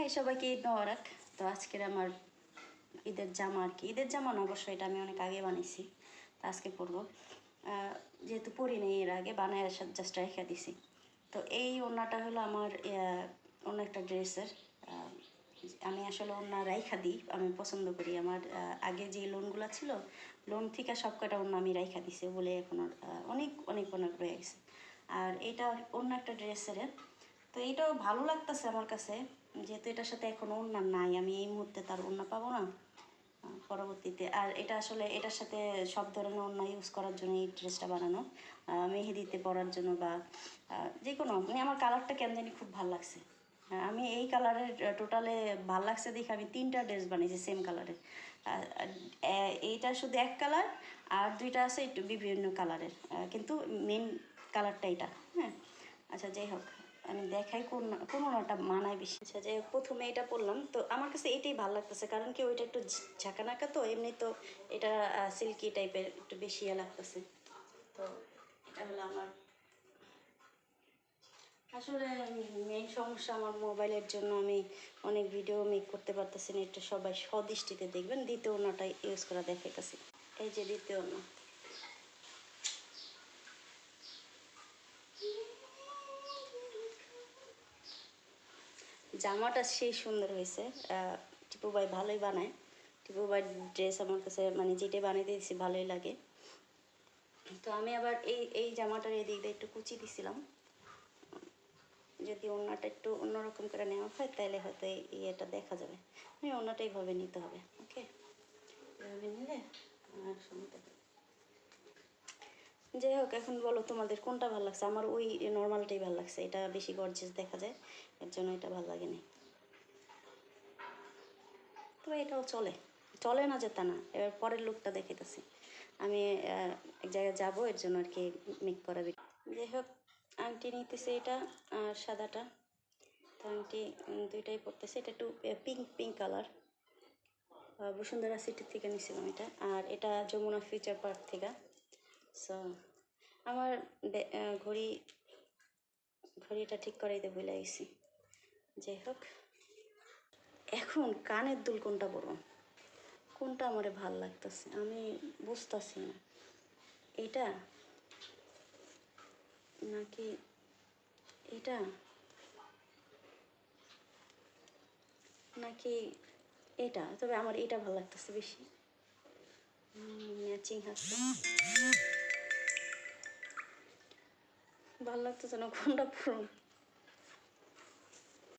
হ্যাঁ, সবাইকে ঈদ মোবারক। তো আজকের আমার ঈদের জামা আর কি, ঈদের জামা না অবশ্যই, এটা আমি অনেক আগে বানিয়েছি, তো আজকে পরবো। যেহেতু পরি নেই এর আগে, বানায় জাস্ট রেখে দিছি। তো এই ওড়নাটা হলো আমার অন্য একটা ড্রেসের। আমি আসলে ওড়না রাইখা দিই, আমি পছন্দ করি। আমার আগে যে লোনগুলো ছিল, লোন থেকে সব কটা ওড়না আমি রাইখা দিছি বলে এখন অনেক অনেক অনেক রয়ে গেছে। আর এটা অন্য একটা ড্রেসের। তো এইটাও ভালো লাগতেছে আমার কাছে, যেহেতু এটার সাথে এখন ওড়না নাই, আমি এই মুহূর্তে তার ওড়না পাবো না পরবর্তীতে। আর এটা আসলে এটার সাথে সব ধরনের ওড়না ইউজ করার জন্য এই ড্রেসটা বানানো, মেহেদিতে পরার জন্য বা যে কোনো, মানে আমার কালারটা কেন জানি খুব ভালো লাগছে। আমি এই কালারের টোটালে ভাল লাগছে দেখে আমি 3টা ড্রেস বানিয়েছি সেম কালারের। এইটা শুধু এক কালার, আর 2টা আছে একটু বিভিন্ন কালারের, কিন্তু মেন কালারটা এটা। হ্যাঁ, আচ্ছা যাই হোক, আমি দেখাই কোন ওটা মানায় বেশি। আচ্ছা যাই হোক, প্রথমে এটা পরলাম, তো আমার কাছে এটাই ভালো লাগতেছে, কারণ কি ওইটা একটু ঝাঁকানাকা, তো এমনি তো এটা সিল্কি টাইপের একটু বেশি লাগতেছে। তো এটা হলো আমার আসলে মেইন সমস্যা, আমার মোবাইলের জন্য আমি অনেক ভিডিও মেক করতে পারতেছি না। এটা সবাই সদৃষ্টিতে দেখবেন। দ্বিতীয় ওড়নাটা ইউজ করা দেখাইতেছি। এই যে দ্বিতীয় ওড়না, জামাটা সেই সুন্দর হয়েছে। টিপু ভাই ভালোই বানায়। টিপু ভাই ড্রেস আমার কাছে মানে যেটা বানিয়ে দিয়েছি ভালোই লাগে। তো আমি আবার এই জামাটার এদিক দিয়ে একটু কুচি দিছিলাম, যদি ওড়নাটা একটু অন্যরকম করে নেওয়া হয় তাহলে হয়তো এই ইয়েটা দেখা যাবে। ওড়নাটা এইভাবে নিতে হবে। ওকে, এভাবে নিলে সুবিধা হবে। যাই হোক, এখন বলো তোমাদের কোনটা ভালো লাগছে? আমার ওই নর্মালটাই ভালো লাগছে, এটা বেশি গর্জিয়াস দেখা যায়, এর জন্য এটা ভালো লাগেনি। তবে এটাও চলে, চলে না যে তা না। এবার পরের লুকটা দেখাইতেছি। আমি এক জায়গায় যাবো, এর জন্য আর কি মেক করা। যাই হোক, আংটি নিতেছে এটা আর সাদাটা। তো আংটি দুইটাই পরতেছে। এটা একটু পিঙ্ক পিঙ্ক কালার, বসুন্ধরা সিটির থেকে নিয়েছিলাম এটা। আর এটা যমুনা ফিউচার পার্ক থেকে। সো আমার ঘড়িটা ঠিক করাইতে ভুলে গেছি। যাই হোক, এখন কানের দুল কোনটা পরবো, কোনটা আমার ভাল লাগতেছে আমি বুঝতেছি না। এটা নাকি এটা, নাকি এটা? তবে আমার এটা ভালো লাগতেছে বেশি, ম্যাচিং হাতে ভালো লাগতেছে না, কোনটা পরব।